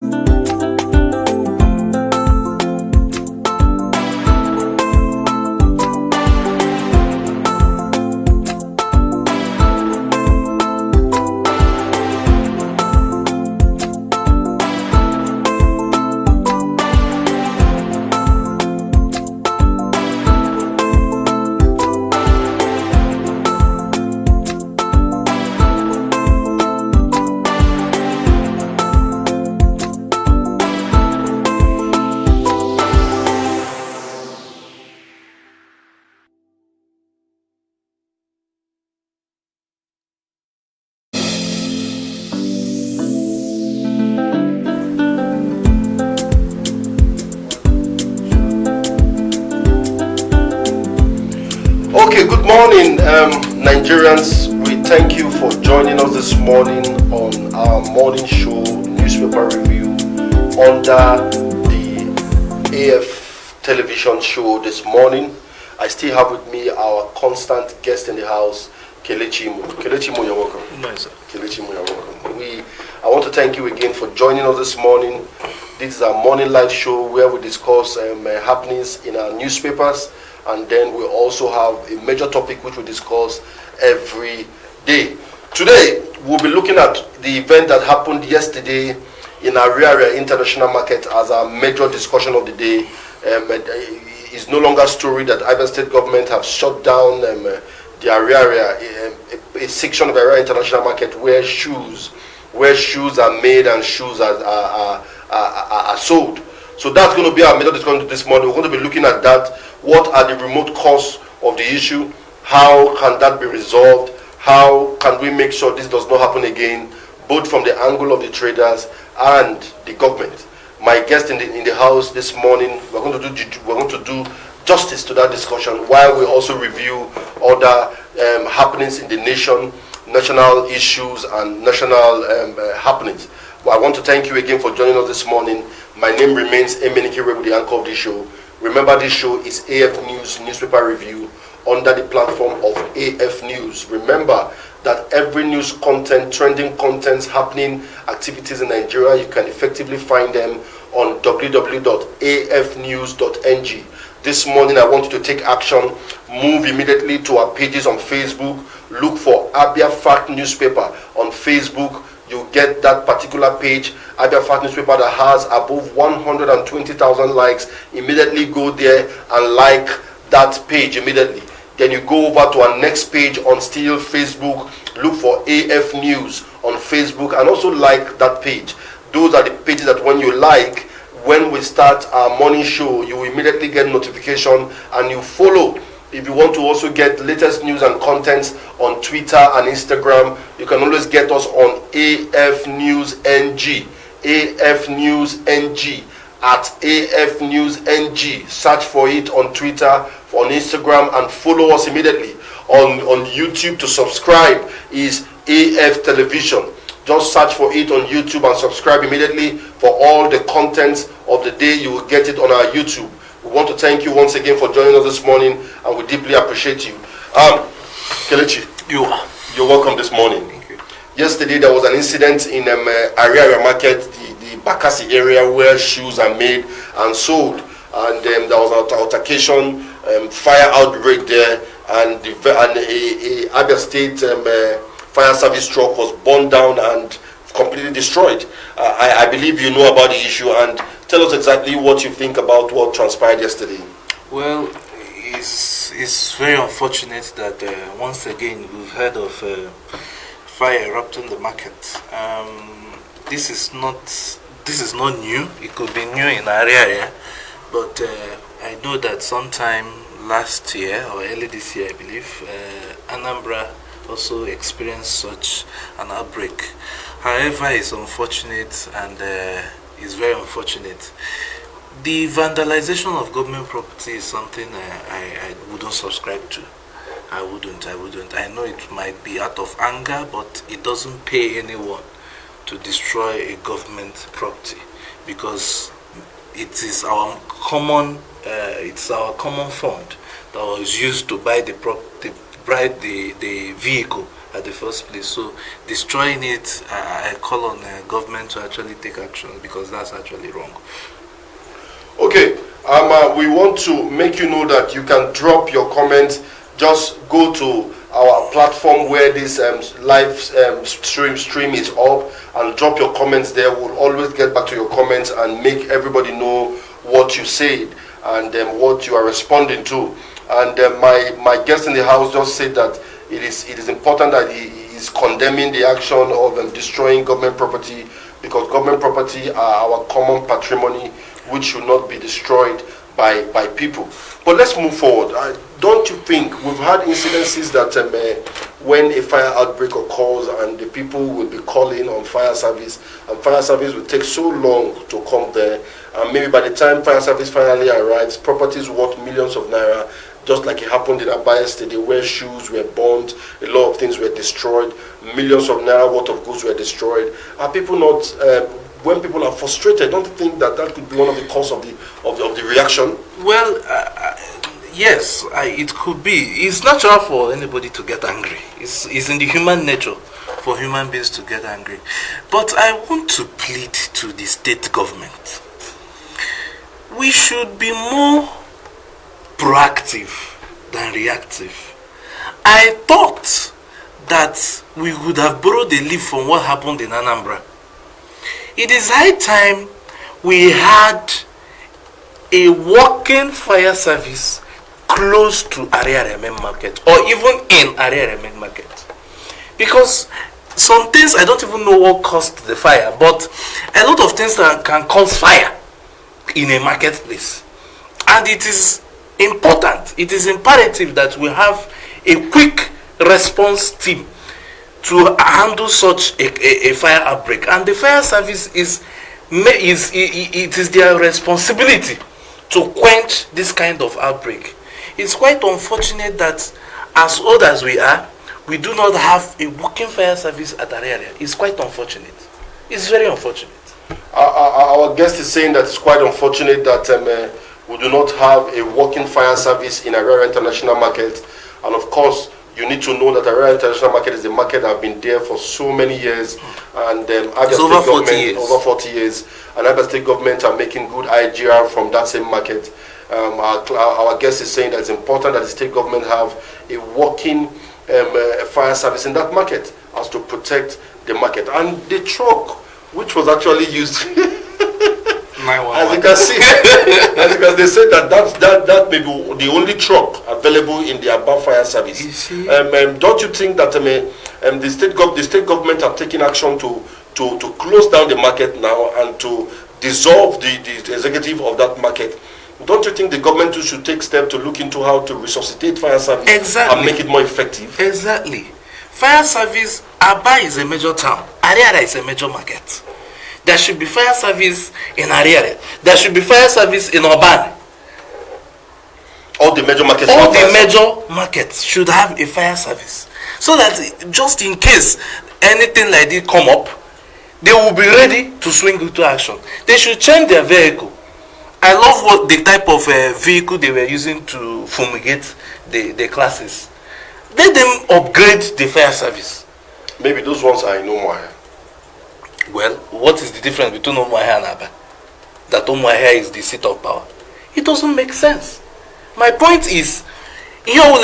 Okay, good morning, Nigerians. We thank you for joining us this morning on our morning show, newspaper review, under the AFTelevision show this morning. I still have with me our constant guest in the house, Kelechi Imo. Kelechi Imo, you're welcome. Kelechi Imo, you're welcome. I want to thank you again for joining us this morning. This is our morning live show where we discuss happenings in our newspapers. And then we also have a major topic which we discuss every day. Today, we'll be looking at the event that happened yesterday in Ariaria International Market as our major discussion of the day. It's no longer a story that Abia State government have shut down the Ariaria, a section of Ariaria International Market where shoes are made and shoes are sold. So that's going to be our major discussion this morning. We're going to be looking at that. What are the remote causes of the issue? How can that be resolved? How can we make sure this does not happen again, both from the angle of the traders and the government? My guest in the house this morning, we're going to do justice to that discussion while we also review other happenings in the nation, national issues and national happenings. Well, I want to thank you again for joining us this morning. My name remains Emenike Rebu, the anchor of this show. Remember, this show is AF News newspaper review under the platform of AF News. Remember that every news content, trending contents, happening activities in Nigeria, you can effectively find them on www.afnews.ng. This morning, I want you to take action. Move immediately to our pages on Facebook. Look for Abia Fact Newspaper on Facebook. You get that particular page, Abia Fact Newspaper, that has above 120,000 likes. Immediately go there and like that page immediately. Then you go over to our next page on still Facebook. Look for AF News on Facebook and also like that page. Those are the pages that when you like, when we start our morning show, you will immediately get notification and you follow. If you want to also get latest news and contents on Twitter and Instagram, you can always get us on AF News NG. AF News NG at AF News NG. Search for it on Twitter, on Instagram, and follow us immediately. On YouTube to subscribe is AFTelevision. Just search for it on YouTube and subscribe immediately for all the contents of the day. You will get it on our YouTube. We want to thank you once again for joining us this morning, and we deeply appreciate you. Kelechi, you're welcome this morning. Thank you. Yesterday there was an incident in Ariaria Market, the Bakassi area where shoes are made and sold, and there was an altercation, fire outbreak there, and a Abia State fire service truck was burned down and completely destroyed. I believe you know about the issue, and tell us exactly what you think about what transpired yesterday. Well, it's very unfortunate that once again we've heard of fire erupting the market. This is not new. It could be new in our area, but I know that sometime last year or early this year, I believe, Anambra also experienced such an outbreak. However, it's unfortunate and it's very unfortunate. The vandalization of government property is something I wouldn't subscribe to. I wouldn't. I know it might be out of anger, but it doesn't pay anyone to destroy a government property, because it is our common fund that was used to buy the vehicle at the first place. So destroying it, I call on government to actually take action, because that's actually wrong. Okay, we want to make you know that you can drop your comments. Just go to our platform where this live stream is up, and drop your comments there. We'll always get back to your comments and make everybody know what you said and what you are responding to. And my guest in the house just said that it is important that he is condemning the action of destroying government property, because government property are our common patrimony, which should not be destroyed by people. But let's move forward. Don't you think we've had incidences that when a fire outbreak occurs and the people will be calling on fire service, and fire service will take so long to come there, and maybe by the time fire service finally arrives, properties worth millions of naira, just like it happened in Abaya State, where shoes were burned, a lot of things were destroyed, millions of naira worth of goods were destroyed. Are people not, when people are frustrated, don't you think that could be one of the cause of the reaction? Well, yes, it could be. It's natural for anybody to get angry. It's in the human nature for human beings to get angry. But I want to plead to the state government. We should be more proactive than reactive. I thought that we would have borrowed a leaf from what happened in Anambra. It is high time we had a working fire service close to Ariaria main market, or even in Ariaria main market. Because some things, I don't even know what caused the fire, but a lot of things that can cause fire in a marketplace. And it is important, it is imperative that we have a quick response team to handle such a fire outbreak. And the fire service is their responsibility to quench this kind of outbreak. It's quite unfortunate that as old as we are, we do not have a working fire service at Ariaria. It's quite unfortunate. It's very unfortunate. Our guest is saying that it's quite unfortunate that we do not have a working fire service in Ariaria International Market. And of course, you need to know that Ariaria International Market is a market that have been there for so many years, and it's over 40 years. Over 40 years, and Abia State government are making good IGR from that same market. Our guest is saying that it's important that the state government have a working fire service in that market, as to protect the market. And the truck, which was actually used, as you can see, because they said that may be the only truck available in the above fire service. You see? Don't you think that the state government are taking action to close down the market now and to dissolve the executive of that market? Don't you think the government should take steps to look into how to resuscitate fire service and make it more effective? Exactly. Fire service, Aba is a major town, Ariaria is a major market. There should be fire service in Ariaria. There should be fire service in Oban. All the major markets. All the major markets should have a fire service, so that just in case anything like this come up, they will be ready to swing into action. They should change their vehicle. I love what the type of vehicle they were using to fumigate the classes. Let them upgrade the fire service. Maybe those ones are in Umuahia. Well, what is the difference between Umuahia and Aba? That Umuahia is the seat of power. It doesn't make sense. My point is, whatever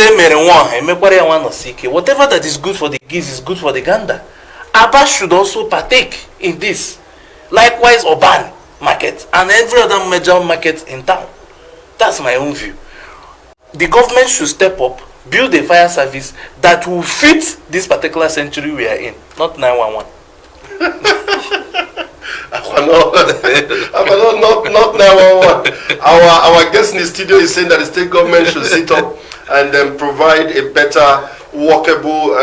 that is good for the geese is good for the gander. Aba should also partake in this. Likewise, Oban market and every other major market in town. That's my own view. The government should step up, build a fire service that will fit this particular century we are in, not 911. Not 911. Our guest in the studio is saying that the state government should sit up and provide a better workable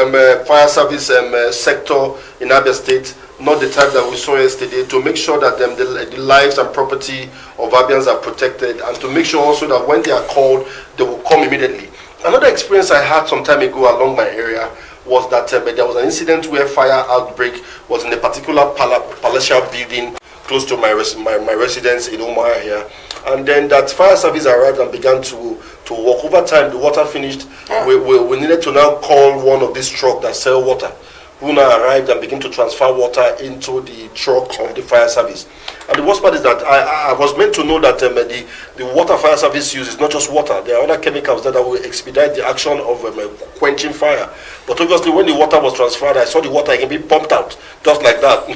fire service sector in Abia State, not the type that we saw yesterday, to make sure that the lives and property of Abians are protected, and to make sure also that when they are called, they will come immediately. Another experience I had some time ago along my area was that there was an incident where fire outbreak was in a particular palatial building close to my residence in Umuahia here, and then that fire service arrived and began to to work. Over time, the water finished. We needed to now call one of these trucks that sell water, who now arrived and began to transfer water into the truck of the fire service. And the worst part is that I was meant to know that the water fire service uses not just water. There are other chemicals that will expedite the action of quenching fire. But obviously, when the water was transferred, I saw the water again be pumped out, just like that.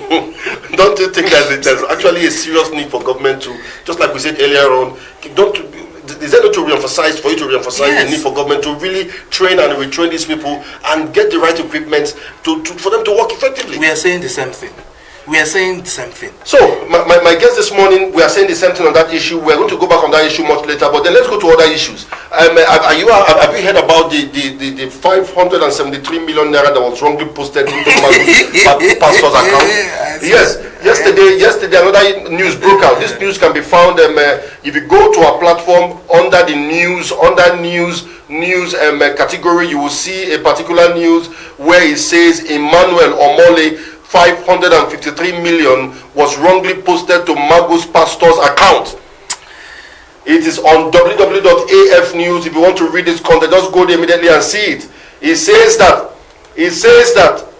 Don't you think that there's actually a serious need for government to, just like we said earlier on, is there not to re-emphasize, for you to re-emphasize the need for government to really train and retrain these people and get the right equipment for them to work effectively? We are saying the same thing. We are saying the same thing. So, my guest this morning, we are saying the same thing on that issue. We're going to go back on that issue much later, but then let's go to other issues. Have you heard about the 573 million naira that was wrongly posted into pastor's account? Yes. Yesterday another news broke out. This news can be found if you go to our platform under the news, category, you will see a particular news where it says Emmanuel Omole 553 million was wrongly posted to Magus Pastor's account. It is on www.af news. If you want to read this content, just go there immediately and see it. It says that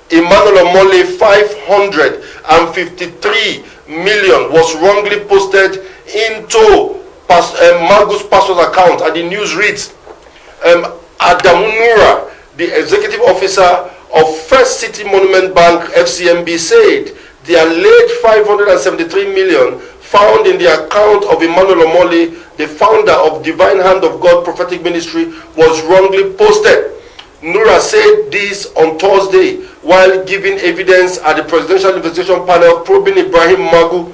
Emmanuel Omole 553 million was wrongly posted into Magus Pastor's account, and the news reads, Adamunura, the executive officer of First City Monument Bank FCMB, said the alleged 573 million found in the account of Emmanuel Omole, the founder of Divine Hand of God Prophetic Ministry, was wrongly posted. Nura said this on Thursday while giving evidence at the Presidential Investigation Panel probing Ibrahim Magu,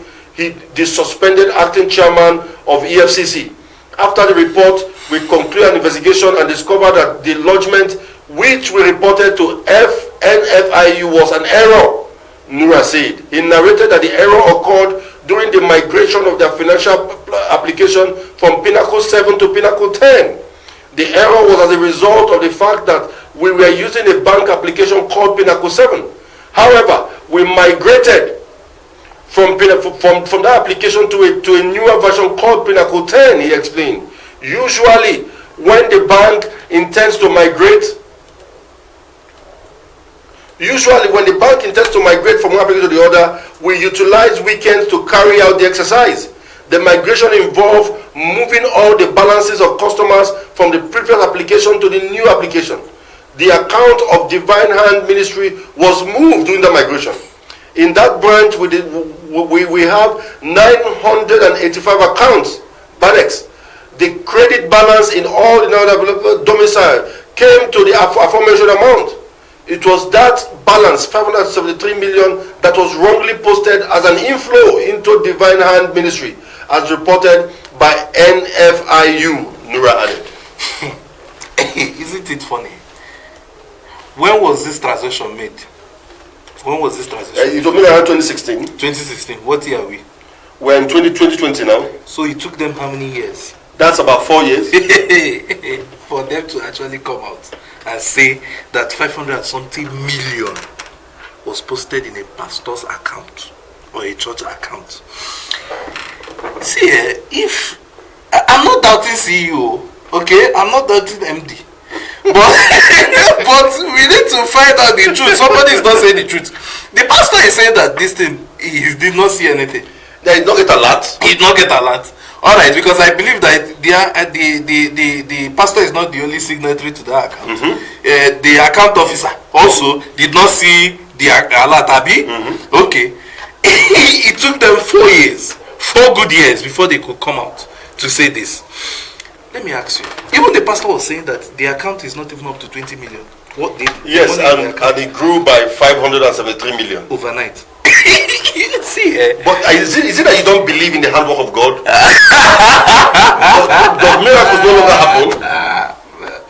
the suspended acting chairman of EFCC. After the report, we concluded an investigation and discovered that the lodgement which we reported to NFIU was an error, Nura said. He narrated that the error occurred during the migration of their financial application from Pinnacle 7 to Pinnacle 10. The error was as a result of the fact that we were using a bank application called Pinnacle 7. However, we migrated from that application to a newer version called Pinnacle 10, he explained. Usually, when the bank intends to migrate from one application to the other, we utilize weekends to carry out the exercise. The migration involved moving all the balances of customers from the previous application to the new application. The account of Divine Hand Ministry was moved during the migration. In that branch, we have 985 accounts, BADEX. The credit balance in all the other domicile came to the aforementioned amount. It was that balance, 573 million, that was wrongly posted as an inflow into Divine Hand Ministry, as reported by NFIU, Nura added. Isn't it funny? When was this transaction made? When was this transaction? It was made around 2016. 2016. What year are we? We're in 2020 now. So it took them how many years? That's about 4 years. For them to actually come out and say that 500-something million was posted in a pastor's account or a church account. See, if I'm not doubting CEO, okay, I'm not doubting MD, but we need to find out the truth. Somebody is not saying the truth. The pastor is saying that this thing, he did not see anything. They did not get alert. He did not get alert. All right, because I believe that the pastor is not the only signatory to that account. The account officer also did not see the alert, Abi. Okay. It took them 4 years, 4 good years before they could come out to say this. Let me ask you. Even the pastor was saying that the account is not even up to 20 million. Yes, and it grew by 573 million. Overnight. See, but is it that you don't believe in the handwork of God? Does miracles no longer happen?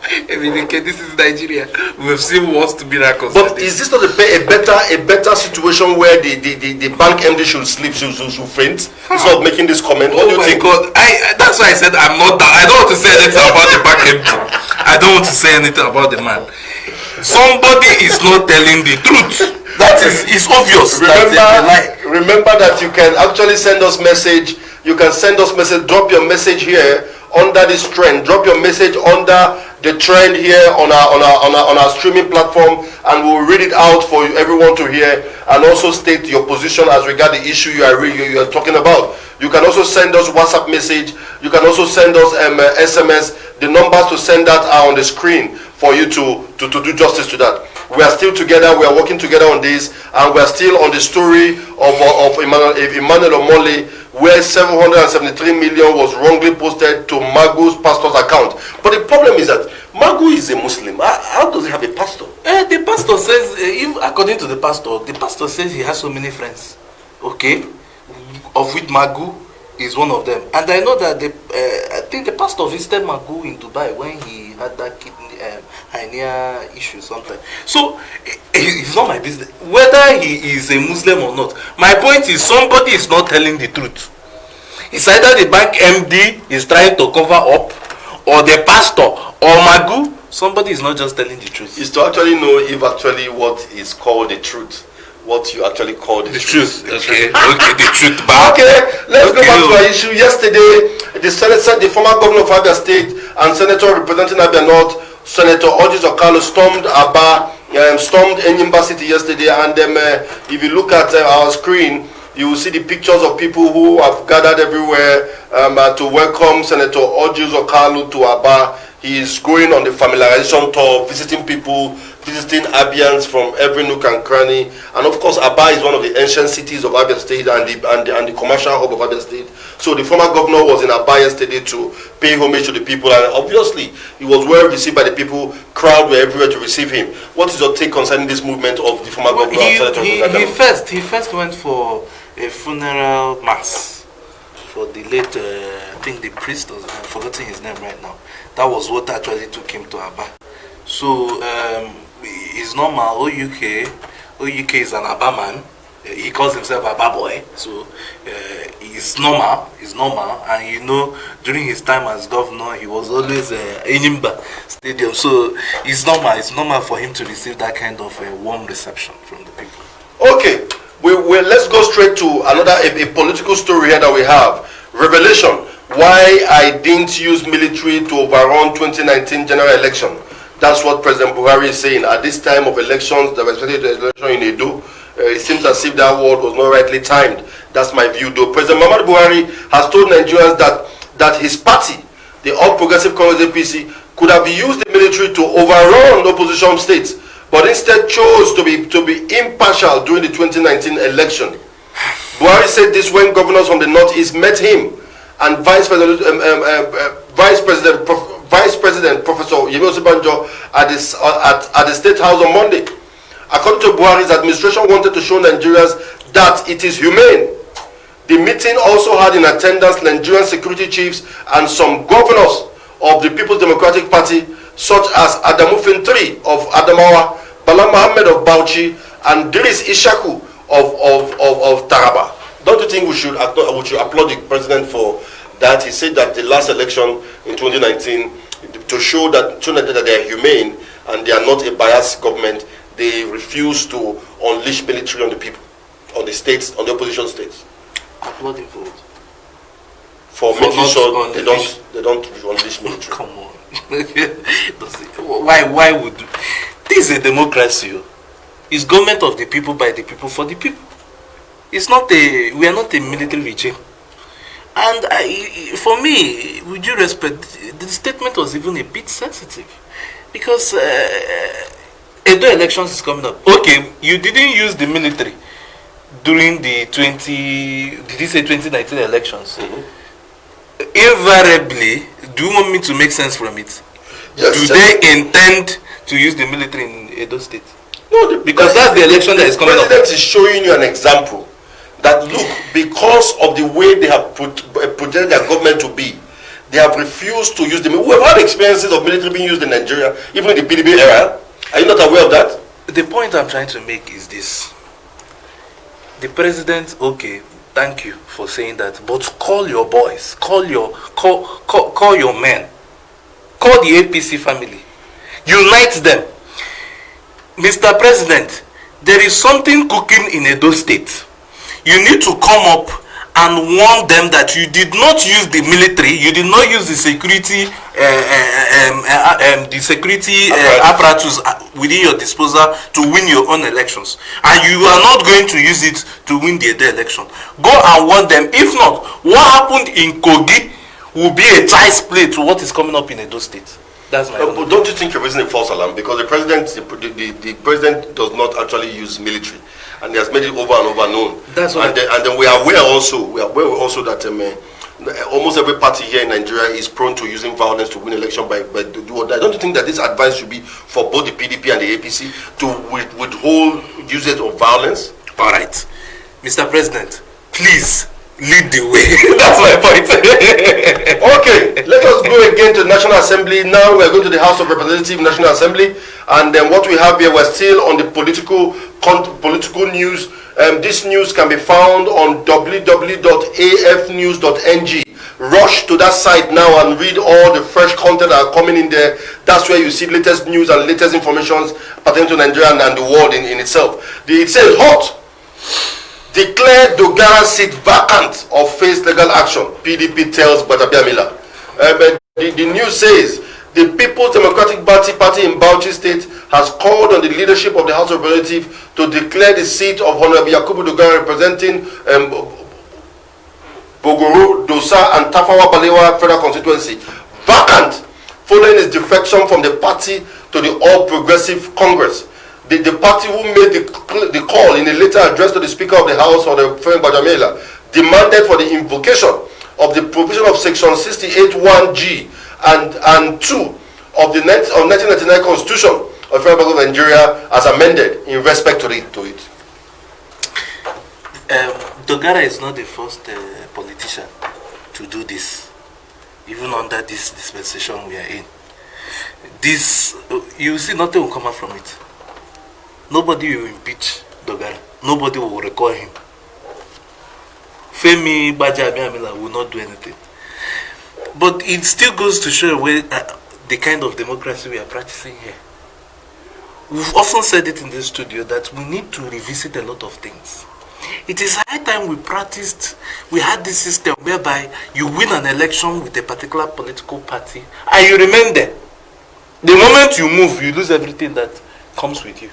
I mean, okay, this is Nigeria. We have seen worse to miracles. But is this not a better situation where the bank MD should sleep, should faint, instead of making this comment? What do you think? God, that's why I said I don't want to say anything about the bank MD. I don't want to say anything about the man. Somebody is not telling the truth. That is obvious. Remember that you can actually send us message. You can send us message. Drop your message here under this trend. Drop your message under the trend here on our streaming platform, and we'll read it out for everyone to hear, and also state your position as regard the issue you are talking about. You can also send us WhatsApp message. You can also send us SMS. The numbers to send that are on the screen for you to do justice to that. We are still together. We are working together on this, and we are still on the story of Emmanuel Omole, where 773 million was wrongly posted to Magu's pastor's account. But the problem is that Magu is a Muslim. How does he have a pastor? The pastor says, according to the pastor says he has so many friends, okay, of which Magu is one of them. And I know that I think the pastor visited Magu in Dubai when he had that kidney hernia issue sometime. So it's not my business whether he is a Muslim or not. My point is, somebody is not telling the truth. It's either the bank MD is trying to cover up, or the pastor, or Magu. Somebody is not just telling the truth. It's to actually know if actually what is called the truth, what you actually call the truth. Okay, the truth. Okay, let's go back to our issue. Yesterday, the former governor of Abia State and senator representing Abia North, Senator Okezie stormed Aba, stormed Enyimba City yesterday, and if you look at our screen, you will see the pictures of people who have gathered everywhere to welcome Senator Okezie to Aba. He is going on the familiarization tour, visiting people, visiting Abians from every nook and cranny. And of course, Aba is one of the ancient cities of Abia State and the commercial hub of Abia State. So the former governor was in Aba yesterday to pay homage to the people, and obviously he was well received by the people. Crowd were everywhere to receive him. What is your take concerning this movement of the former governor? He first went for a funeral mass for the late, I think the priest, I'm forgetting his name right now. That was what actually took him to Aba. So it's normal. OUK is an Aba man. He calls himself Aba boy. So it's normal. And you know, during his time as governor, he was always Enyimba Stadium. So it's normal for him to receive that kind of warm reception from the people. Okay, let's go straight to another a political story here that we have. Revelation. Why I didn't use military to overrun 2019 general election. That's what President Buhari is saying. At this time of elections, the respective election in Edo, it seems as if that word was not rightly timed. That's my view, though. President Muhammadu Buhari has told Nigerians that his party, the All Progressive Congress APC, could have used the military to overrun opposition states, but instead chose to be impartial during the 2019 election. Buhari said this when governors from the Northeast met him and Vice President Professor Yemi Osinbajo at the State House on Monday. According to Buhari's administration, wanted to show Nigerians that it is humane. The meeting also had in attendance Nigerian security chiefs and some governors of the People's Democratic Party, such as Adamu Fintri of Adamawa, Bala Mohammed of Bauchi, and Idris Ishaku of Taraba. Don't you think we should applaud the president for that? He said that the last election in 2019, to show that they are humane and they are not a biased government, they refuse to unleash military on the people, on the states, on the opposition states. Applaud him for it. For making sure they don't unleash military. Come on. Why would this is a democracy? It's government of the people, by the people, for the people. It's not we are not a military regime. And for me, with due respect, the statement was even a bit sensitive, because Edo elections is coming up. Okay, you didn't use the military during the 2019 elections. Mm-hmm. Invariably, do you want me to make sense from it? Yes, do they intend to use the military in Edo State? No, because that's the election that is coming up. The president is showing you an example that, look, because of the way they have projected their government to be, they have refused to use the military. We have had experiences of military being used in Nigeria, even in the PDB era. Are you not aware of that? The point I'm trying to make is this. The president, okay, thank you for saying that, but call your boys, call your men, call the APC family, unite them. Mr. President, there is something cooking in Edo State. You need to come up and warn them that you did not use the military, you did not use the security apparatus within your disposal to win your own elections, and you are not going to use it to win the election. Go and warn them. If not, what happened in Kogi will be a child's play to what is coming up in Edo State. That's my but don't you think you're raising a false alarm? Because the president does not actually use military, and he has made it over and over known. That's what. And then we are aware also that almost every party here in Nigeria is prone to using violence to win election by do or die. Don't you think that this advice should be for both the PDP and the APC to withhold usage of violence? All right, Mr. President, please lead the way. That's my point. Okay, let us go again to the National Assembly. Now we are going to the House of Representatives National Assembly, and then what we have here, we're still on the political news. This news can be found on www.afnews.ng. Rush to that site now and read all the fresh content that are coming in there. That's where you see latest news and latest information pertaining to Nigeria and the world in itself. It says hot. Declare Dogara seat vacant or face legal action. PDP tells Gbajabiamila. The news says the People's Democratic Party in Bauchi State has called on the leadership of the House of Representatives to declare the seat of Honorable Yakubu Dogara representing Bogoro, Dosa and Tafawa Balewa Federal Constituency vacant following his defection from the party to the All Progressive Congress. The party who made the call in a letter addressed to the Speaker of the House, or the Friend Gbajabiamila, demanded for the invocation of the provision of Section 68(1)(g) and 2 of the 1999 Constitution of the Federal Republic of Nigeria as amended in respect to it. Dogara is not the first politician to do this, even under this dispensation we are in. This, you see, nothing will come out from it. Nobody will impeach Dogara. Nobody will recall him. Femi Gbajabiamila will not do anything. But it still goes to show the kind of democracy we are practicing here. We've often said it in this studio that we need to revisit a lot of things. It is high time we had this system whereby you win an election with a particular political party and you remain there. The moment you move, you lose everything that comes with you.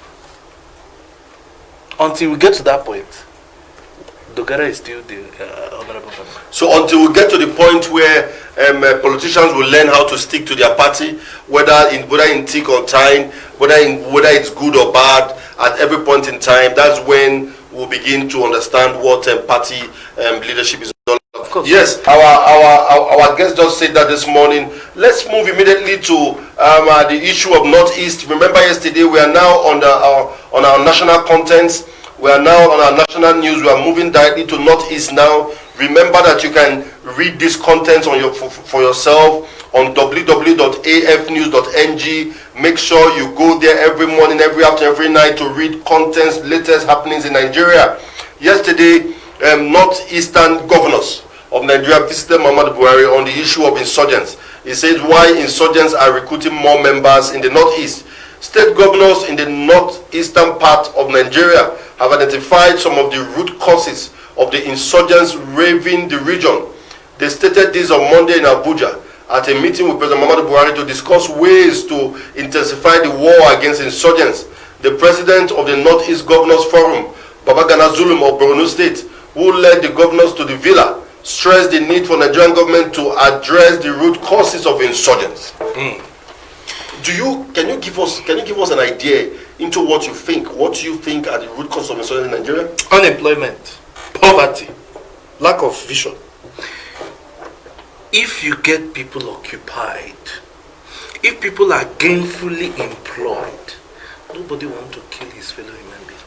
Until we get to that point, Dogara is still the honorable member. So until we get to the point where politicians will learn how to stick to their party, whether in thick or thin, whether it's good or bad, at every point in time, that's when we'll begin to understand what party leadership is all about. Of course. Yes, our guest just said that this morning. Let's move immediately to the issue of Northeast. Remember yesterday, we are now on our national contents. We are now on our national news. We are moving directly to Northeast now. Remember that you can read this content for yourself on www.afnews.ng. Make sure you go there every morning, every afternoon, every night to read contents, latest happenings in Nigeria. Yesterday, Northeastern governors of Nigeria visited Muhammadu Buhari on the issue of insurgents. He said why insurgents are recruiting more members in the Northeast. State governors in the northeastern part of Nigeria have identified some of the root causes of the insurgents raving the region. They stated this on Monday in Abuja at a meeting with President Muhammadu Buhari to discuss ways to intensify the war against insurgents. The president of the Northeast Governors Forum, Babagana Zulum of Borno State, who led the governors to the villa, stressed the need for Nigerian government to address the root causes of insurgents. Can you give us an idea into what you think are the root causes of insurgents in Nigeria? Unemployment, poverty, lack of vision. If you get people occupied, if people are gainfully employed, nobody wants to kill his fellow human being.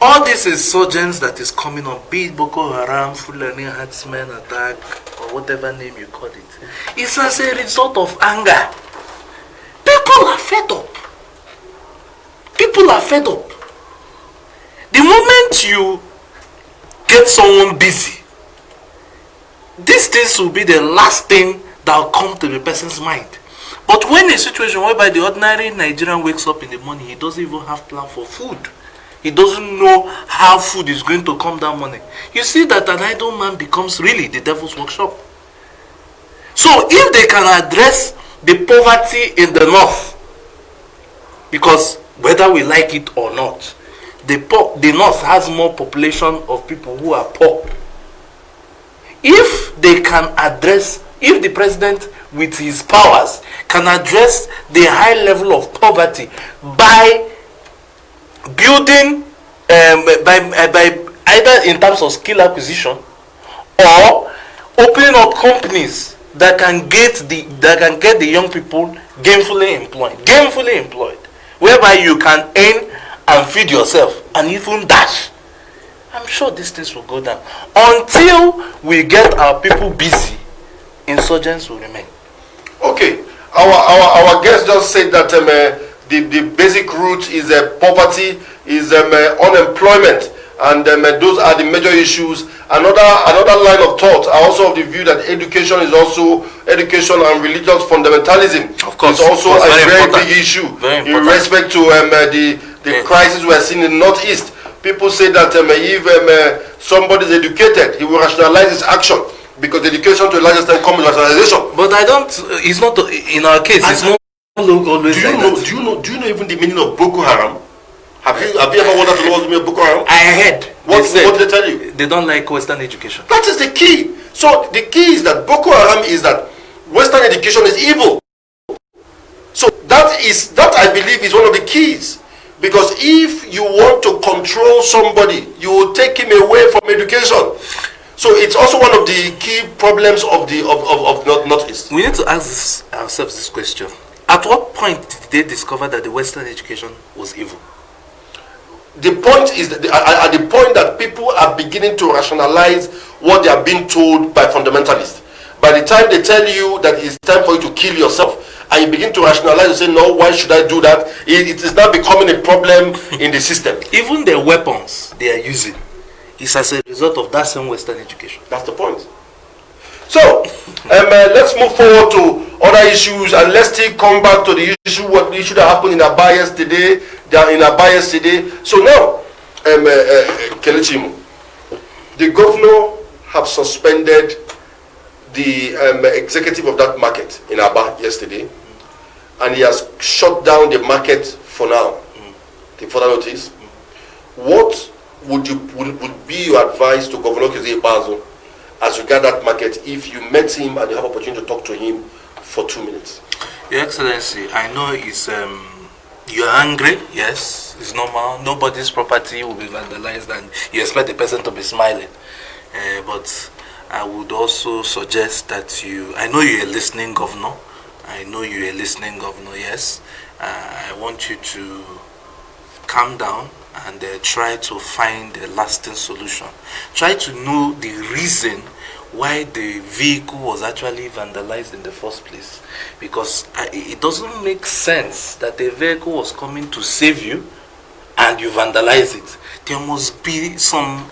All these insurgents that is coming on, be it Boko Haram, Fulani Herdsmen attack, or whatever name you call it, it's as a result of anger. People are fed up. People are fed up. The moment you get someone busy, these things will be the last thing that will come to the person's mind. But when a situation whereby the ordinary Nigerian wakes up in the morning, he doesn't even have plan for food. He doesn't know how food is going to come that morning. You see that an idle man becomes really the devil's workshop. So if they can address the poverty in the north, because whether we like it or not, the north has more population of people who are poor. If they can address, if the president with his powers can address the high level of poverty by building, by either in terms of skill acquisition or opening up companies that can get the young people gainfully employed, whereby you can earn and feed yourself and even dash, I'm sure these things will go down. Until we get our people busy, insurgents will remain. Okay, our guest just said that the basic root is poverty, is unemployment, and those are the major issues. Another line of thought are also of the view that education and religious fundamentalism. Of course, is also a very big issue in respect to the crisis we are seeing in the Northeast. People say that if somebody is educated, he will rationalize his action, because education to a large extent comes with rationalization. But I don't. It's not in our case. It's not always. Do you know even the meaning of Boko Haram? Have you ever wondered to know what the meaning of Boko Haram? I heard. What did they tell you? They don't like Western education. That is the key. So the key is that Boko Haram is that Western education is evil. So that I believe is one of the keys. Because if you want to control somebody, you will take him away from education. So it's also one of the key problems of Northeast. We need to ask ourselves this question: at what point did they discover that the Western education was evil? The point is that at the point that people are beginning to rationalize what they are being told by fundamentalists. By the time they tell you that it's time for you to kill yourself, and you begin to rationalize and say, no, why should I do that? It is now becoming a problem in the system. Even the weapons they are using is as a result of that same Western education. That's the point. So, let's move forward to other issues, and let's still come back to the issue that happened in Abia today. So now, Kelechi, the governor have suspended the executive of that market in Aba yesterday, and he has shut down the market for now. The further notice. What would be your advice to Governor Okezie Ikpeazu as regard that market if you met him and you have opportunity to talk to him for 2 minutes? Your Excellency, I know it's you're angry. Yes, it's normal. Nobody's property will be vandalized, and you expect the person to be smiling. But I would also suggest that I know you're a listening governor. Yes. I want you to calm down and try to find a lasting solution. Try to know the reason why the vehicle was actually vandalized in the first place. Because it doesn't make sense that the vehicle was coming to save you and you vandalize it. There must be something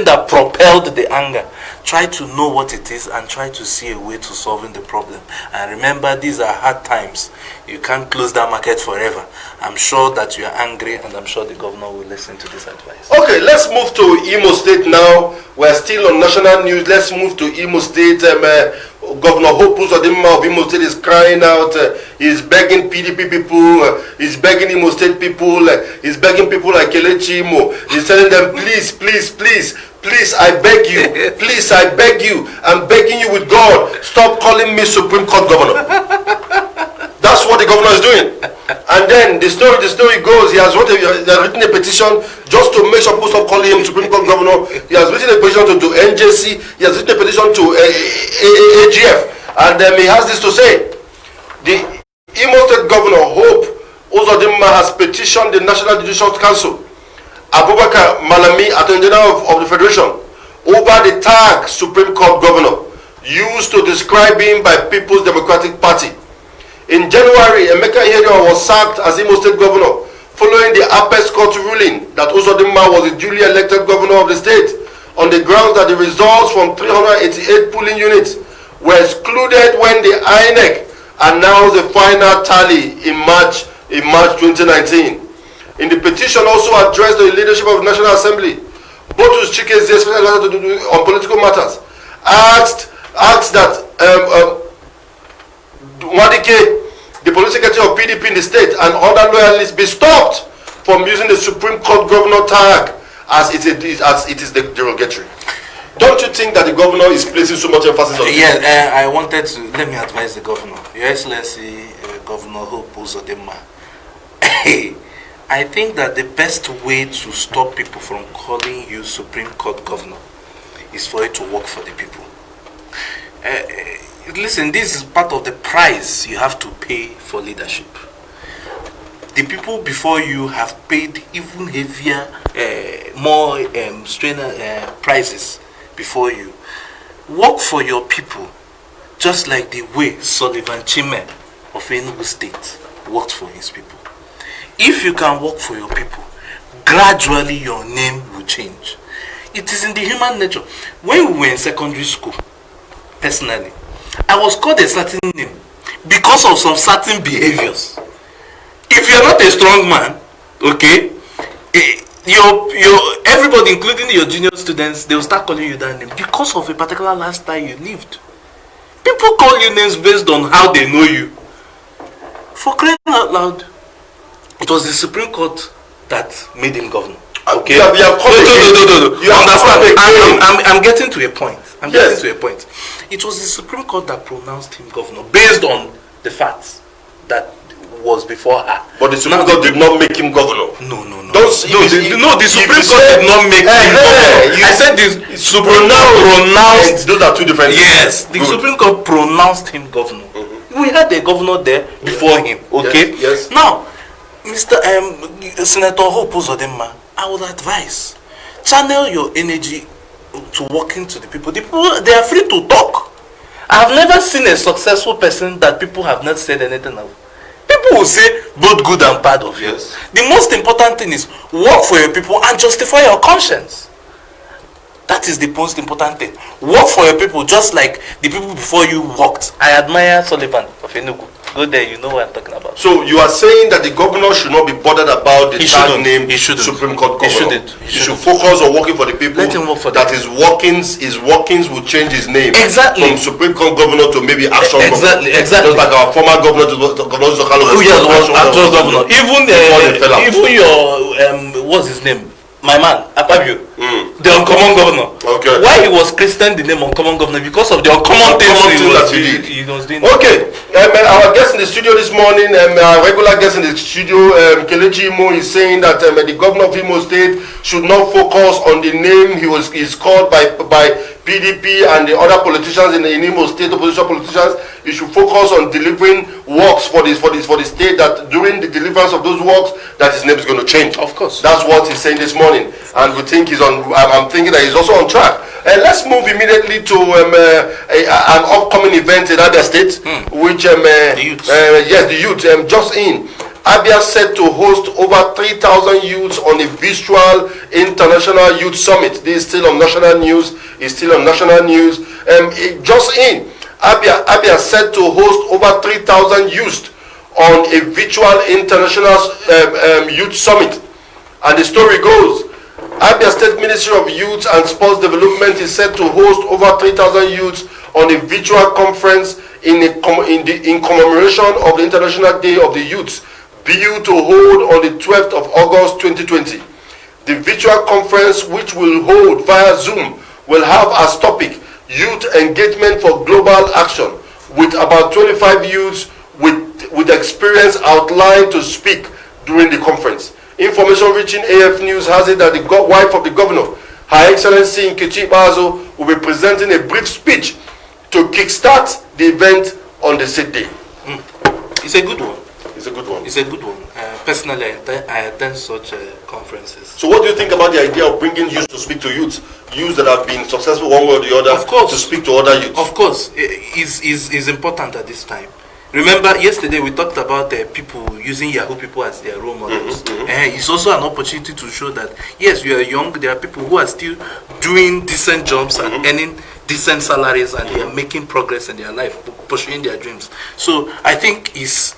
that propelled the anger. Try to know what it is and try to see a way to solving the problem. And remember, these are hard times. You can't close that market forever. I'm sure that you are angry, and I'm sure the governor will listen to this advice. Okay, let's move to Imo State now. We're still on national news. Let's move to Imo State. Governor Hope Uzodimma of Imo State is crying out. He's begging PDP people. He's begging Imo State people. He's begging people like Kelechi Imo. He's telling them, please, please, please, please, I beg you. Please, I beg you. I'm begging you with God. Stop calling me Supreme Court Governor. That's what the governor is doing. And then the story goes, he has written a petition just to make sure people stop calling him Supreme Court Governor. He has written a petition to NJC. He has written a petition to AGF. And he has this to say. The Imo State Governor, Hope Uzodimma, has petitioned the National Judicial Council, Abubakar Malami, Attorney General of the Federation, over the tag Supreme Court Governor used to describe him by People's Democratic Party. In January, Emeka Ihedioha was sacked as Imo State Governor following the Apex Court ruling that Uzodimma was the duly elected governor of the state on the grounds that the results from 388 polling units were excluded when the INEC announced the final tally in March 2019. in the petition also addressed the leadership of the National Assembly. Botus Chikezie, on political matters, asked that Wadike, the political secretary of PDP in the state, and other loyalists be stopped from using the Supreme Court governor tag as it is the derogatory. Don't you think that the governor is placing so much emphasis on this? Yeah, I wanted to, let me advise the governor. Your Excellency, Governor Hope Uzodinma. I think that the best way to stop people from calling you Supreme Court governor is for you to work for the people. Listen, this is part of the price you have to pay for leadership. The people before you have paid even heavier, more strainer prices before you. Work for your people, just like the way Sullivan Chime of Enugu State worked for his people. If you can work for your people, gradually your name will change. It is in the human nature. When we were in secondary school, personally, I was called a certain name because of some certain behaviors. If you're not a strong man, okay, everybody, including your junior students, they will start calling you that name because of a particular lifestyle you lived. People call you names based on how they know you. For crying out loud, it was the Supreme Court that made him governor. Okay. No. You understand? I'm getting to a point. Getting to a point. It was the Supreme Court that pronounced him governor based on the facts that was before her. But the Supreme Court did not make him governor. No. The Supreme Court did not make him governor. I said the Supreme Court pronounced. Those are two different things. Yes, the Supreme Court pronounced him governor. We had a governor there before him. Okay. Yes. Now, Mr. Senator Hope Uzodinma, I would advise, channel your energy to working to the people. The people, they are free to talk. I have never seen a successful person that people have not said anything of. People will say both good and bad of you. Yes. The most important thing is work for your people and justify your conscience. That is the most important thing. Work for your people just like the people before you worked. I admire Sullivan of Enugu. Go there, you know what I'm talking about. So you are saying that the governor should not be bothered about the tag name Supreme Court governor. He should focus on working for the people. Let him work for that. His workings will change his name. Exactly. From Supreme Court governor to maybe action governor. Exactly. Just like our former governor, Governor Zokalo. Oh yes, actual governor. Even your what's his name? My man, Akpabio, the uncommon governor. Okay. Why he was christened the name uncommon governor? Because of the uncommon things that he was doing. Okay. Our guest in the studio this morning, our regular guest in the studio, Kelechi Imo, is saying that the governor of Imo State should not focus on the name he's called by PDP and the other politicians in Imo State, opposition politicians. He should focus on delivering works for the state, that during the deliverance of those works, that his name is going to change. Of course. That's what he's saying this morning. And we think he's on, I'm thinking that he's also on track. Let's move immediately to an upcoming event in Abia State, which, the youth. Just in. Abia set to host over 3,000 youths on a virtual international youth summit. This is still on national news. Just in. Abia set to host over 3,000 youths on a virtual international youth summit. And the story goes, Abia State Ministry of Youth and Sports Development is set to host over 3,000 youths on a virtual conference in commemoration of the International Day of the Youth, due to hold on the 12th of August 2020. The virtual conference, which will hold via Zoom, will have as topic Youth Engagement for Global Action, with about 25 youths with experience outlined to speak during the conference. Information reaching AF News has it that the wife of the governor, Her Excellency Ikpeazu, will be presenting a brief speech to kickstart the event on the said day. It's a good one. It's a good one. Personally, I attend such conferences. So what do you think about the idea of bringing youth to speak to youth that have been successful one way or the other, of course, to speak to other youths? Of course, is important at this time. Remember, yesterday we talked about people using Yahoo people as their role models. It's also an opportunity to show that, yes, you are young, there are people who are still doing decent jobs and earning decent salaries, and they are making progress in their life, pursuing their dreams. So I think it's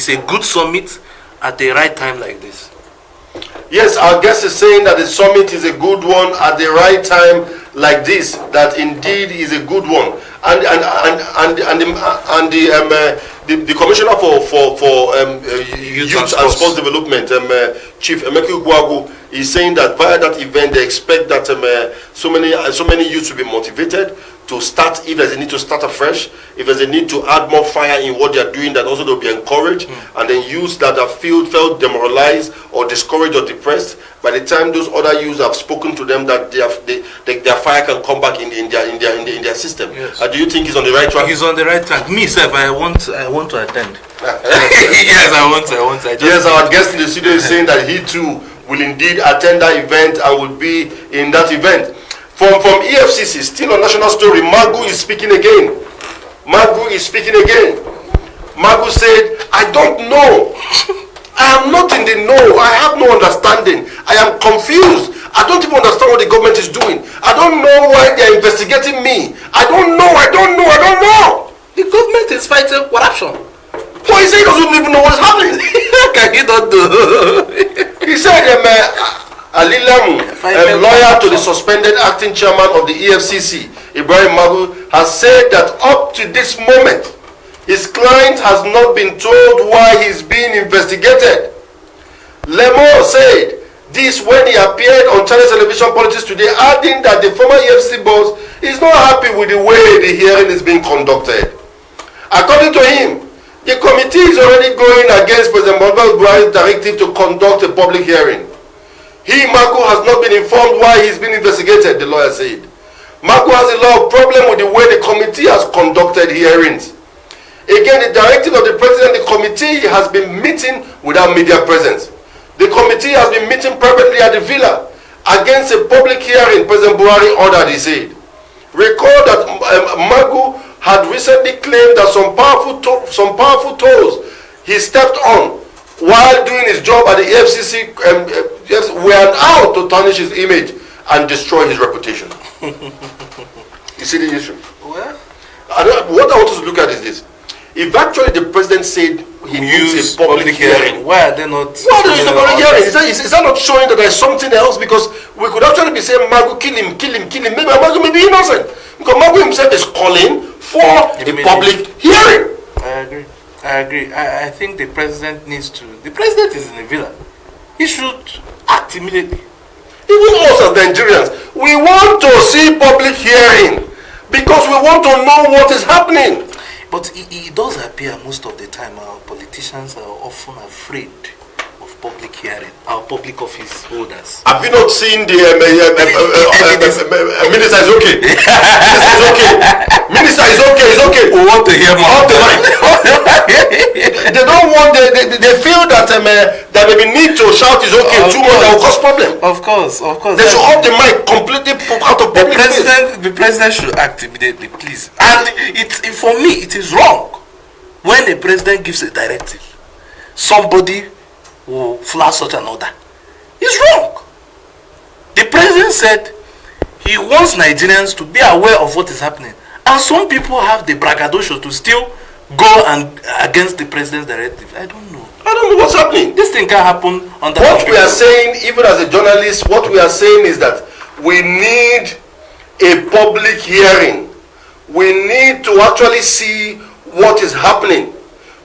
a good summit at the right time like this. Yes, our guest is saying that the summit is a good one at the right time like this. That indeed is a good one. The commissioner for youth and sports development, Chief Emeka Ikpeazu, is saying that via that event they expect that so many youths will be motivated to start, if there's a need to start afresh, if there's a need to add more fire in what they're doing, that also they'll be encouraged, and then youths that have felt demoralized or discouraged or depressed, by the time those other youths have spoken to them, that their fire can come back in their system. Yes. Do you think he's on the right track? He's on the right track. Me, sir, I want to attend. Yes, I want. Yes, our guest in the studio is saying that he too will indeed attend that event and will be in that event. From EFCC, still on national story, Magu is speaking again. Magu said, I don't know. I am not in the know. I have no understanding. I am confused. I don't even understand what the government is doing. I don't know why they are investigating me. I don't know. The government is fighting corruption. But he said he doesn't even know what's happening. Can he not do? He said, Ali Lamu, lawyer to the suspended acting chairman of the EFCC, Ibrahim Magu, has said that up to this moment, his client has not been told why he's being investigated. Lemo said this when he appeared on Channel Television Politics today, adding that the former EFCC boss is not happy with the way the hearing is being conducted. According to him, the committee is already going against President Muhammadu Buhari's directive to conduct a public hearing. He, Magu, has not been informed why he's been investigated, the lawyer said. Magu has a lot of problem with the way the committee has conducted hearings. Again, the directive of the president, the committee has been meeting without media presence. The committee has been meeting privately at the villa against a public hearing President Buhari ordered, he said. Recall that Magu had recently claimed that some powerful tolls he stepped on while doing his job at the FCC were out to tarnish his image and destroy his reputation. You see the issue? Well, what I want us to look at is this. If actually the president said he needs a public hearing, why are they not? Why there is no public hearing? Is that not showing that there is something else? Because we could actually be saying, Magu, kill him. Maybe Magu may be innocent. Because Magu himself is calling for a public hearing. I agree. I think the president needs to. The president is in the villa. He should act immediately. Even us as Nigerians, we want to see public hearing because we want to know what is happening. But it does appear most of the time our politicians are often afraid of public hearing, our public office holders. Have you not seen the minister is okay? Minister is okay. We want to hear more. They don't want. They feel that that maybe need to shout is okay too much. That will cause problem. Of course. They should off the mic completely out of public space. The president should act immediately, please. And for me, it is wrong when a president gives a directive. Somebody will flash such an order. It's wrong. The president said he wants Nigerians to be aware of what is happening. And some people have the braggadocio to still go and against the president's directive. I don't know what's happening. This thing can happen under what we are saying, even as a journalist, what we are saying is that we need a public hearing. We need to actually see what is happening.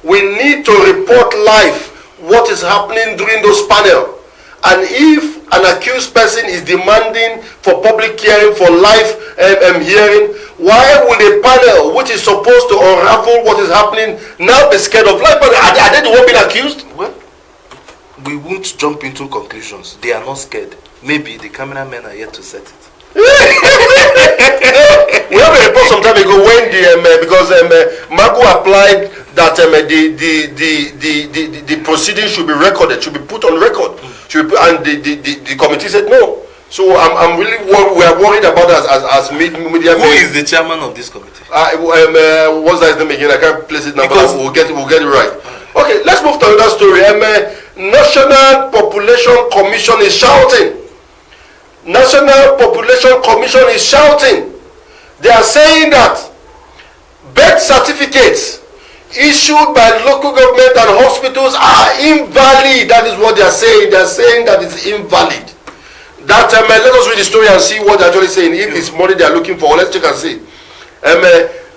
We need to report live what is happening during those panels. And if an accused person is demanding for public hearing, for live hearing, why would a panel which is supposed to unravel what is happening now be scared of life? Are they the one being accused? Well, we won't jump into conclusions. They are not scared. Maybe the cameramen are yet to set it. We have a report some time ago when because Magu applied that the proceedings should be recorded, should be put on record, and the committee said no. So I'm really we are worried about as media. Who is the chairman of this committee? What's that name again? I can't place it now, but we'll get it right. Okay, let's move to another story. National Population Commission is shouting. National Population Commission is shouting. They are saying that birth certificates issued by local government and hospitals are invalid. That is what they are saying. They are saying that it's invalid. That let us read the story and see what they're actually saying. If it's money they are looking for, let's check and see.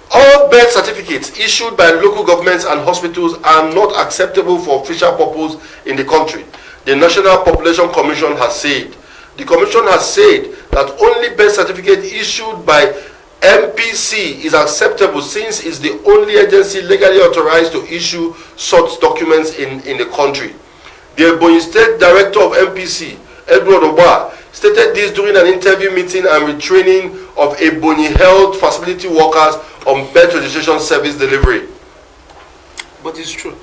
All birth certificates issued by local governments and hospitals are not acceptable for official purpose in the country. The National Population Commission has said. The commission has said that only birth certificate issued by MPC is acceptable since it's the only agency legally authorized to issue such documents in the country. The Ebonyi State Director of MPC, Edward Oba, stated this during an interview meeting and retraining of Ebonyi Health facility workers on birth registration service delivery. But it's true.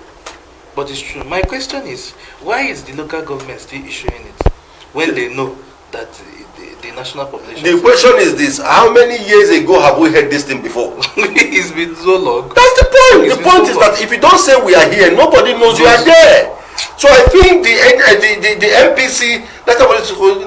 But it's true. My question is, why is the local government still issuing it when they know that the national population... The question is this: how many years ago have we heard this thing before? It's been so long. That's the point. The point is that if you don't say we are here, nobody knows you are there. So I think the MPC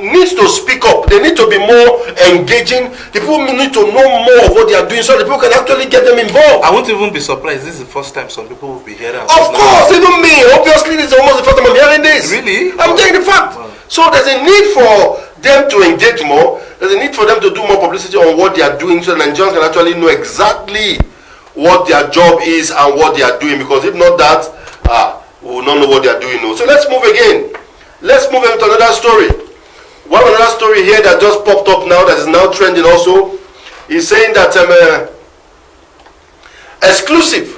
needs to speak up. They need to be more engaging. The people need to know more of what they are doing so the people can actually get them involved. I won't even be surprised. This is the first time some people will be hearing. Of course, even me. Obviously, this is almost the first time I'm hearing this. Really? I'm telling the fact. Wow. So there's a need for them to engage more. There's a need for them to do more publicity on what they are doing so Nigerians can actually know exactly what their job is and what they are doing. Because if not that, we will not know what they are doing. So let's move again. Let's move into another story. Another story here that just popped up now that is now trending also is saying that exclusive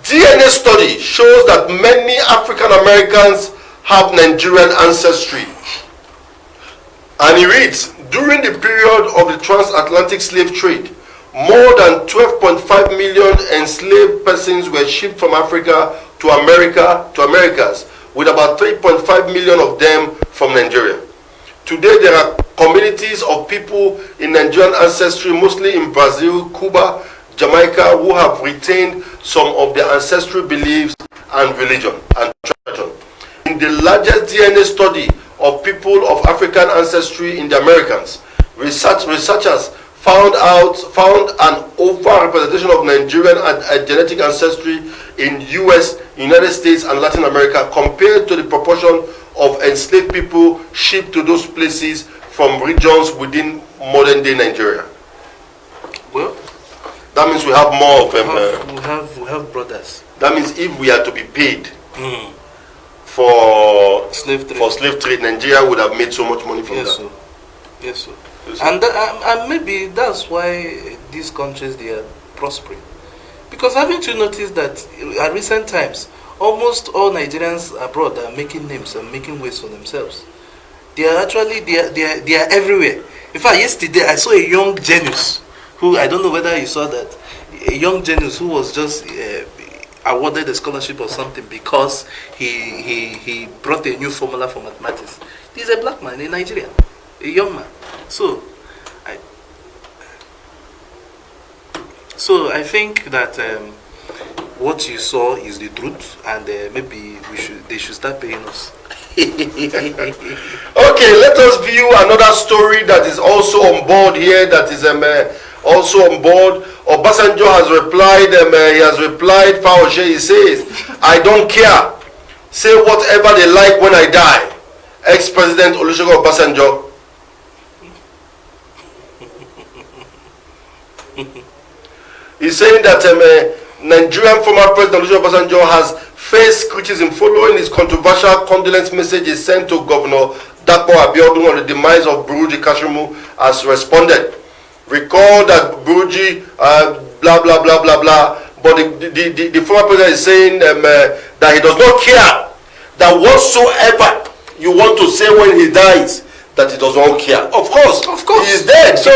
DNA study shows that many African Americans have Nigerian ancestry. And he reads, during the period of the transatlantic slave trade, more than 12.5 million enslaved persons were shipped from Africa to Americas, with about 3.5 million of them from Nigeria. Today there are communities of people in Nigerian ancestry, mostly in Brazil, Cuba, Jamaica, who have retained some of their ancestral beliefs and religion and tradition. In the largest DNA study of people of African ancestry in the Americas, researchers found an over-representation of Nigerian genetic ancestry in US, United States, and Latin America compared to the proportion of enslaved people shipped to those places from regions within modern-day Nigeria. Well, that means we have more of them. We have brothers. That means if we are to be paid for slave trade, Nigeria would have made so much money from that. So. Yes, sir. And maybe that's why these countries, they are prospering. Because haven't you noticed that at recent times, almost all Nigerians abroad are making names and making ways for themselves. They are actually, they are everywhere. In fact, yesterday I saw a young genius, who, I don't know whether you saw that, a young genius who was just awarded a scholarship or something because he brought a new formula for mathematics. He's a black man in Nigeria, a young man. So I think that what you saw is the truth, and maybe they should start paying us. Okay, let us view another story that is also on board here. That is also on board. Obasanjo has replied. He has replied. Faoshe, he says, "I don't care. Say whatever they like when I die." Ex-President Olusegun Obasanjo. He's saying that Nigerian former President Olusegun Obasanjo has faced criticism following his controversial condolence messages sent to Governor Dapo Abiodun on the demise of Buruji Kashimu has responded. Recall that Buruji, blah, blah, blah, blah, blah. But the former president is saying that he does not care. That whatsoever you want to say when he dies, that he does not care. Of course. He is dead. So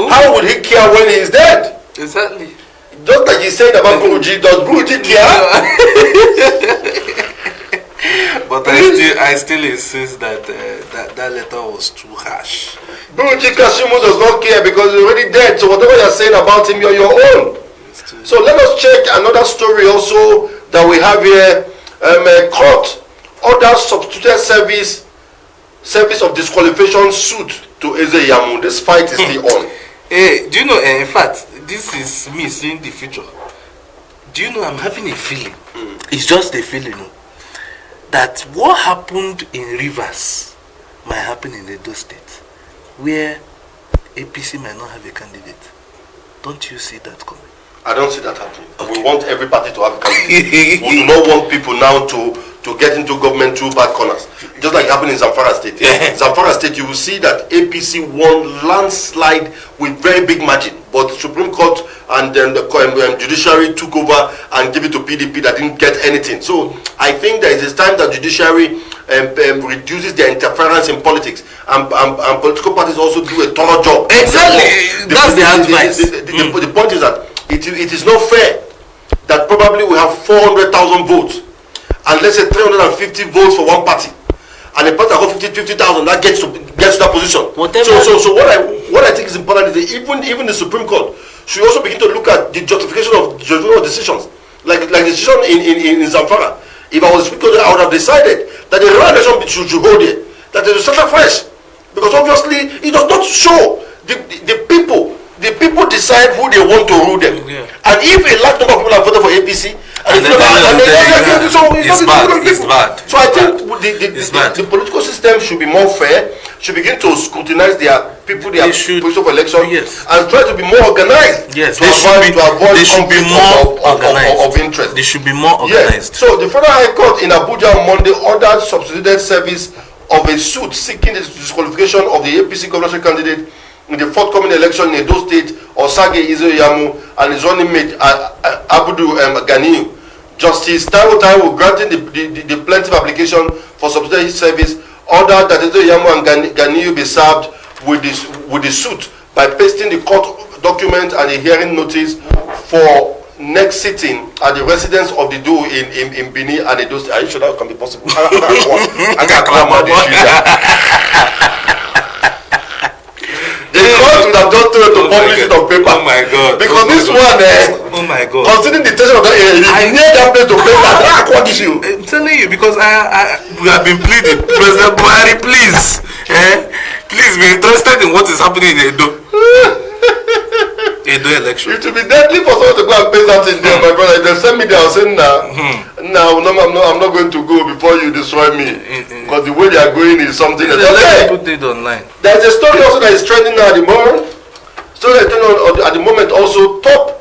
how would he care when he is dead? Exactly. Just like he said about Buruji, does Buruji care? But I still insist that that letter was too harsh. Buruji Kashimu does not care because he's already dead. So whatever you're saying about him, you're your own. So let us check another story also that we have here. Court orders substituted service of disqualification suit to Eze Yamu. This fight is still on. Hey, do you know, in fact, this is me seeing the future. do you know, I'm having a feeling, it's just a feeling, that what happened in Rivers might happen in Edo State, where APC might not have a candidate. Don't you see that coming? I don't see that happening. Okay. We want every party to have a candidate. We do not want people now to get into government through bad corners. Just like happened in Zamfara State. Zamfara State, you will see that APC won landslide with very big margin. But the Supreme Court and then the judiciary took over and gave it to PDP that didn't get anything. So I think that it is time that judiciary reduces their interference in politics. And political parties also do a thorough job. Exactly. That's the advice. The point is that it is not fair that probably we have 400,000 votes and let's say 350 votes for one party, and the party that got 50,000 that gets to that position. So what I think is important is that even the Supreme Court should also begin to look at the justification of judicial decisions, like the decision in Zamfara. If I was Speaker, I would have decided that the election should hold here, that they should start afresh, because obviously it does not show the people. The people decide who they want to rule them. Yeah. And if a large number of people have voted for APC, it's bad. So I think the political system should be more fair, should begin to scrutinize their people, their position for election, and try to be more organized. Yes, to avoid they should be more organized. Of interest. They should be more organized. Yes. So the Federal High Court in Abuja on Monday ordered substituted service of a suit seeking the disqualification of the APC governorship candidate in the forthcoming election in Edo State, Osage Izoyamu and his running mate Abudu Ganiyu. Justice Taiwo granting the plaintiff application for subsidiary service ordered that Izoyamu and Ganiyu be served with the suit by pasting the court document and a hearing notice for next sitting at the residence of the duo in Benin and Edo State. Are you sure that can be possible? The court would have just told to publish it on paper. Oh my God. Because this one, oh my God. Considering the tension of that area, I need that place to play that. What issue? I'm telling you, because we have been pleading, President Buhari, please, please be interested in what is happening in Edo. Edo election. It will be deadly for someone to go and pay that in there, my brother. If they send me there, I'll say, no, I'm not going to go before you destroy me. Because the way they are going is something else. Okay. Put it online. There's a story also that is trending now at the moment. Story that is trending at the moment also. Top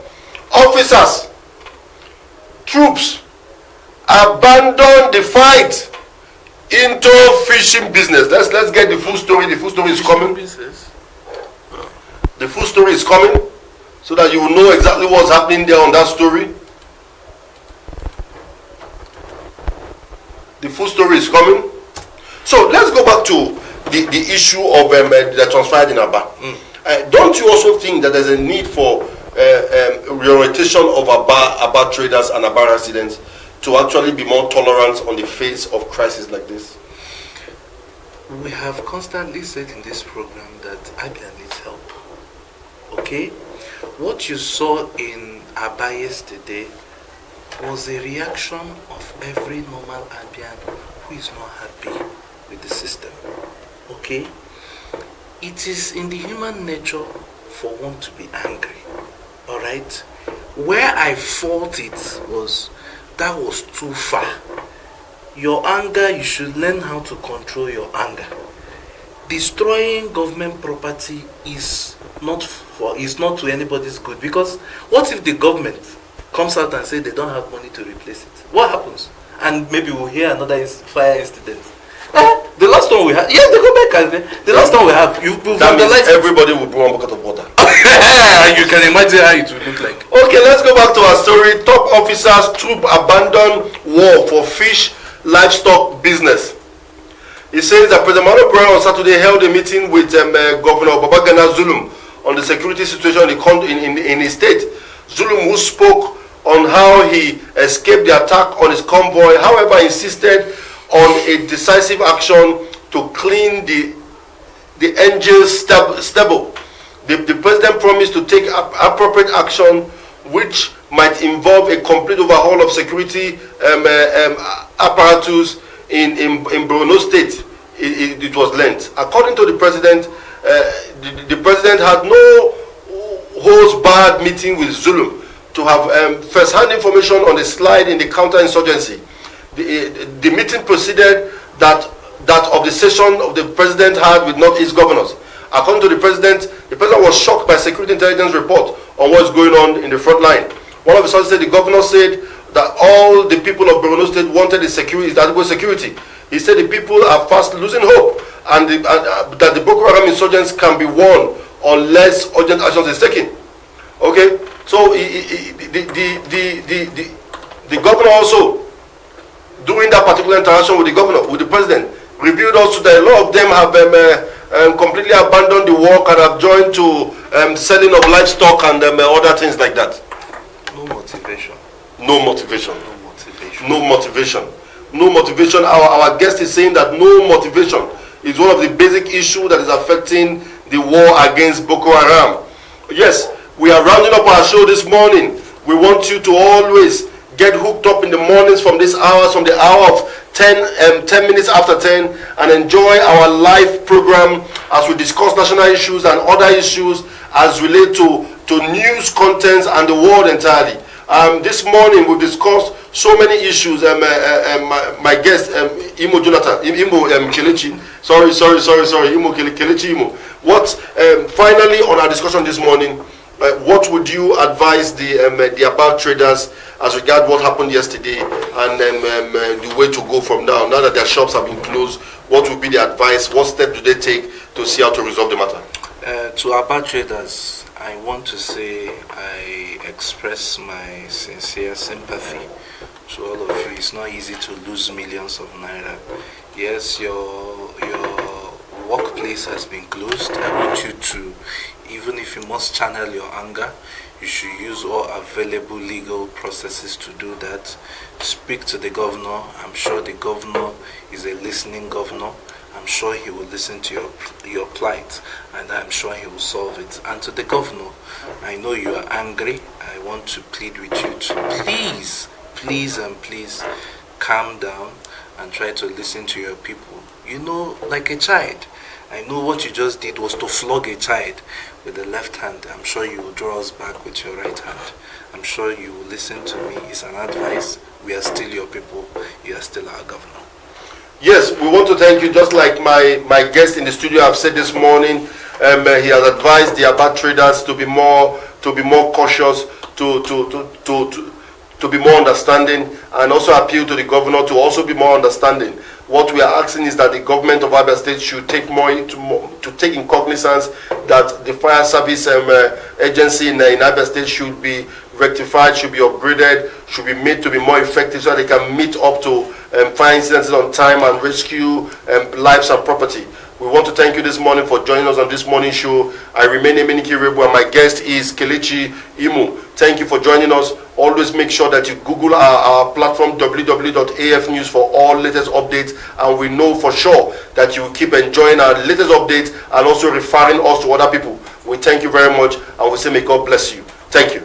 officers, troops, abandon the fight into fishing business. Let's get the full story. The full story is coming. The full story is coming, so that you will know exactly what's happening there on that story. The full story is coming. So let's go back to the issue of the transferred in Aba. Don't you also think that there's a need for reorientation of Aba traders and Aba residents to actually be more tolerant on the face of crises like this? We have constantly said in this program that Abia needs help. Okay? What you saw in Aba yesterday was a reaction of every normal Abian who is not happy with the system. Okay? It is in the human nature for one to be angry. Alright? Where I fault it was that was too far. Your anger, you should learn how to control your anger. Destroying government property is not to anybody's good, because what if the government comes out and say they don't have money to replace it? What happens? And maybe we'll hear another fire incident. The last one we have, yes, they go back and the last one we have, that means everybody will bring one bucket of water. You can imagine how it will look like. Okay, let's go back to our story. Top officers, troop abandon war for fish livestock business. He says that President Muhammadu Buhari on Saturday held a meeting with Governor Babagana Zulum on the security situation in his state. Zulum, who spoke on how he escaped the attack on his convoy, however, insisted on a decisive action to clean the engine's stable. The president promised to take appropriate action, which might involve a complete overhaul of security apparatus in Borno State. It was learnt. According to the president, the president had no holds barred meeting with Zulum to have first-hand information on the slide in the counterinsurgency. The meeting proceeded that of the session of the president had with Northeast governors. According to the president was shocked by security intelligence report on what's going on in the front line. One of the sources said the governor said that all the people of Borno State wanted is adequate security. He said the people are fast losing hope and that the Boko Haram insurgents can be won unless urgent action is taken. Okay, so the governor also, during that particular interaction with the president, revealed also that a lot of them have completely abandoned the work and have joined to selling of livestock and other things like that. No motivation. No motivation. No motivation. No motivation. No motivation. Our guest is saying that no motivation is one of the basic issues that is affecting the war against Boko Haram. Yes, we are rounding up our show this morning. We want you to always get hooked up in the mornings from the hour of 10 minutes after 10, and enjoy our live program as we discuss national issues and other issues as relate to news contents and the world entirely. This morning we've discussed so many issues. My guest, Imo Kelechi. Imo Kelechi. What finally on our discussion this morning? What would you advise the about traders as regard what happened yesterday and the way to go from now? Now that their shops have been closed, what would be the advice? What steps do they take to see how to resolve the matter? To about traders, I want to say I express my sincere sympathy to all of you. It's not easy to lose millions of naira. Yes, your workplace has been closed. I want you to, even if you must channel your anger, you should use all available legal processes to do that. Speak to the governor. I'm sure the governor is a listening governor. I'm sure he will listen to your plight, and I'm sure he will solve it. And to the governor, I know you are angry. I want to plead with you to please calm down and try to listen to your people. You know, like a child. I know what you just did was to flog a child with the left hand. I'm sure you will draw us back with your right hand. I'm sure you will listen to me. It's an advice. We are still your people. You are still our governor. Yes, we want to thank you. Just like my guest in the studio have said this morning, he has advised the Abat traders to be more cautious, to be more understanding, and also appeal to the governor to also be more understanding. What we are asking is that the government of Abia State should take to take in cognizance that the fire service agency in Abia State should be rectified, should be upgraded, should be made to be more effective so that they can meet up to fire incidents on time and rescue lives and property. We want to thank you this morning for joining us on this morning show. I remain Emenike Rebu and my guest is Kelechi Imo. Thank you for joining us. Always make sure that you Google our platform www.afnews for all latest updates, and we know for sure that you will keep enjoying our latest updates and also referring us to other people. We thank you very much and we say may God bless you. Thank you.